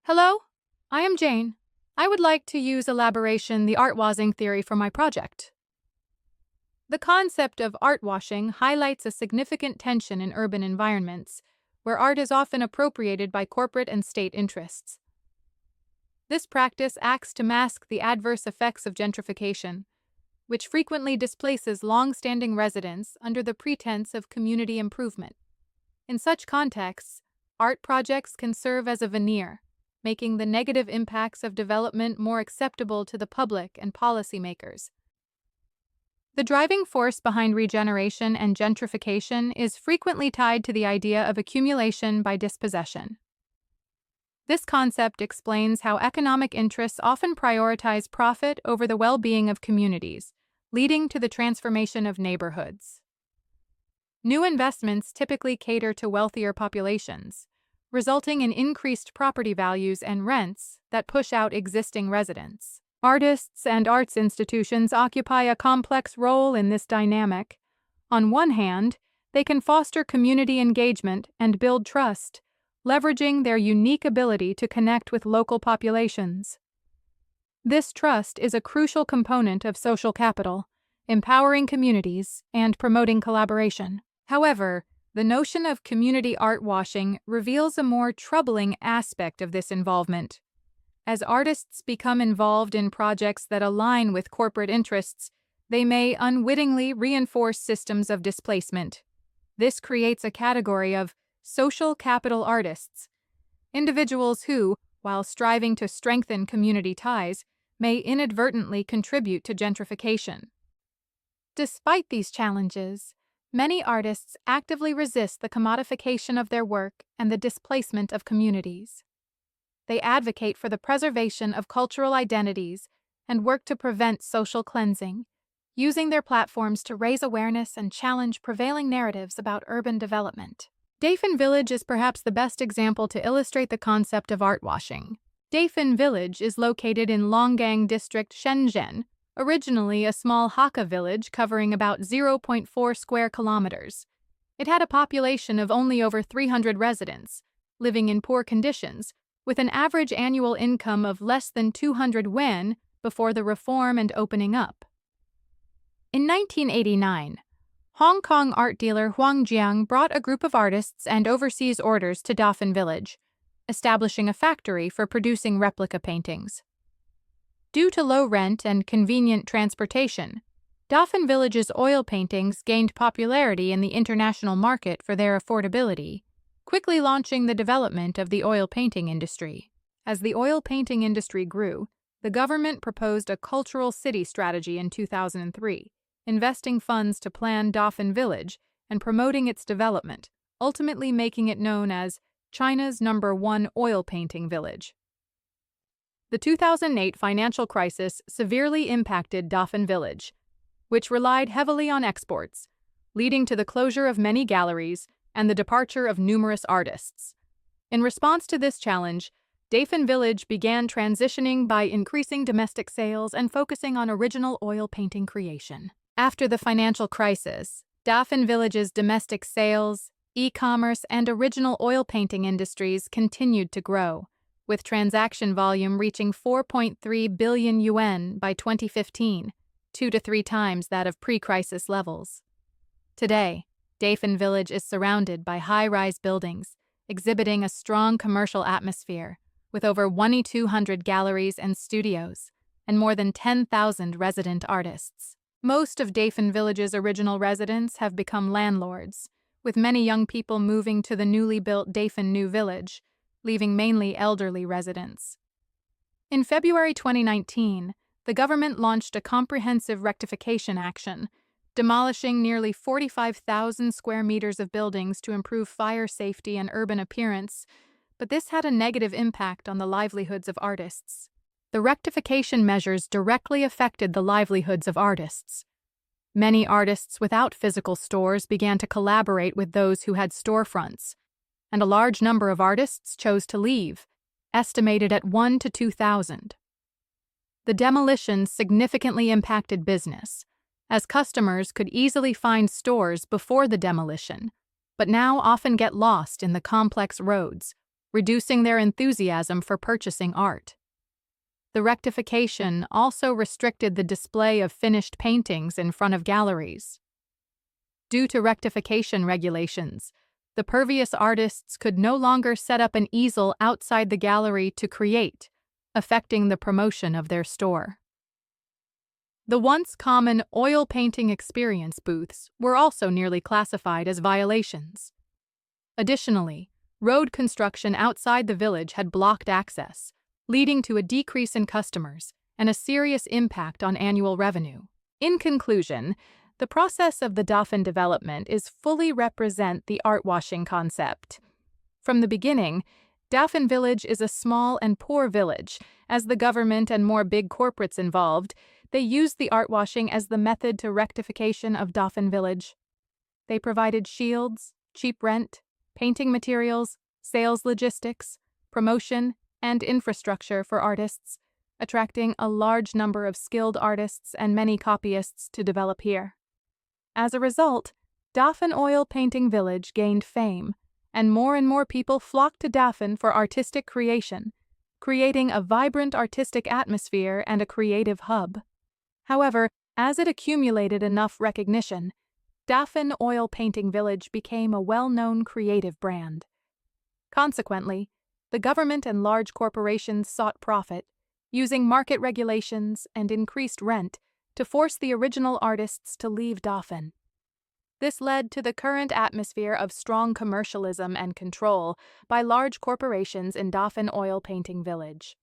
Hello, I am Jane. I would like to use elaboration the art washing theory for my project. The concept of art washing highlights a significant tension in urban environments, where art is often appropriated by corporate and state interests. This practice acts to mask the adverse effects of gentrification, which frequently displaces long-standing residents under the pretense of community improvement. In such contexts, art projects can serve as a veneer, making the negative impacts of development more acceptable to the public and policymakers. The driving force behind regeneration and gentrification is frequently tied to the idea of accumulation by dispossession. This concept explains how economic interests often prioritize profit over the well-being of communities, leading to the transformation of neighborhoods. New investments typically cater to wealthier populations, resulting in increased property values and rents that push out existing residents. Artists and arts institutions occupy a complex role in this dynamic. On one hand, they can foster community engagement and build trust, leveraging their unique ability to connect with local populations. This trust is a crucial component of social capital, empowering communities and promoting collaboration. However, the notion of community art washing reveals a more troubling aspect of this involvement. As artists become involved in projects that align with corporate interests, they may unwittingly reinforce systems of displacement. This creates a category of social capital artists, individuals who, while striving to strengthen community ties, may inadvertently contribute to gentrification. Despite these challenges, many artists actively resist the commodification of their work and the displacement of communities. They advocate for the preservation of cultural identities and work to prevent social cleansing, using their platforms to raise awareness and challenge prevailing narratives about urban development. Dafan Village is perhaps the best example to illustrate the concept of art washing. Dafan Village is located in Longgang District, Shenzhen, originally a small Hakka village covering about 0.4 square kilometers. It had a population of only over 300 residents, living in poor conditions, with an average annual income of less than 200 yuan before the reform and opening up. In 1989, Hong Kong art dealer Huang Jiang brought a group of artists and overseas orders to Dafan Village, establishing a factory for producing replica paintings. Due to low rent and convenient transportation, Dafan Village's oil paintings gained popularity in the international market for their affordability, quickly launching the development of the oil painting industry. As the oil painting industry grew, the government proposed a cultural city strategy in 2003, investing funds to plan Dafan Village and promoting its development, ultimately making it known as China's #1 oil painting village. The 2008 financial crisis severely impacted Dafan Village, which relied heavily on exports, leading to the closure of many galleries and the departure of numerous artists. In response to this challenge, Dafan Village began transitioning by increasing domestic sales and focusing on original oil painting creation. After the financial crisis, Dafan Village's domestic sales, e-commerce, and original oil painting industries continued to grow, with transaction volume reaching 4.3 billion yuan by 2015, 2 to 3 times that of pre-crisis levels. Today, Dafan Village is surrounded by high-rise buildings, exhibiting a strong commercial atmosphere, with over 2,200 galleries and studios, and more than 10,000 resident artists. Most of Dafan Village's original residents have become landlords, with many young people moving to the newly built Dafan New Village, leaving mainly elderly residents. In February 2019, the government launched a comprehensive rectification action, demolishing nearly 45,000 square meters of buildings to improve fire safety and urban appearance, but this had a negative impact on the livelihoods of artists. The rectification measures directly affected the livelihoods of artists. Many artists without physical stores began to collaborate with those who had storefronts, and a large number of artists chose to leave, estimated at 1,000 to 2,000. The demolition significantly impacted business, as customers could easily find stores before the demolition, but now often get lost in the complex roads, reducing their enthusiasm for purchasing art. The rectification also restricted the display of finished paintings in front of galleries. Due to rectification regulations, the pervious artists could no longer set up an easel outside the gallery to create, affecting the promotion of their store. The once common oil painting experience booths were also nearly classified as violations. Additionally, road construction outside the village had blocked access, leading to a decrease in customers and a serious impact on annual revenue. In conclusion, the process of the Dauphin development is fully represent the art washing concept. From the beginning, Dauphin Village is a small and poor village. As the government and more big corporates involved, they used the art washing as the method to rectification of Dauphin Village. They provided shields, cheap rent, painting materials, sales logistics, promotion, and infrastructure for artists, attracting a large number of skilled artists and many copyists to develop here. As a result, Dauphin Oil Painting Village gained fame, and more people flocked to Dauphin for artistic creation, creating a vibrant artistic atmosphere and a creative hub. However, as it accumulated enough recognition, Dauphin Oil Painting Village became a well-known creative brand. Consequently, the government and large corporations sought profit, using market regulations and increased rent to force the original artists to leave Dauphin. This led to the current atmosphere of strong commercialism and control by large corporations in Dauphin Oil Painting Village.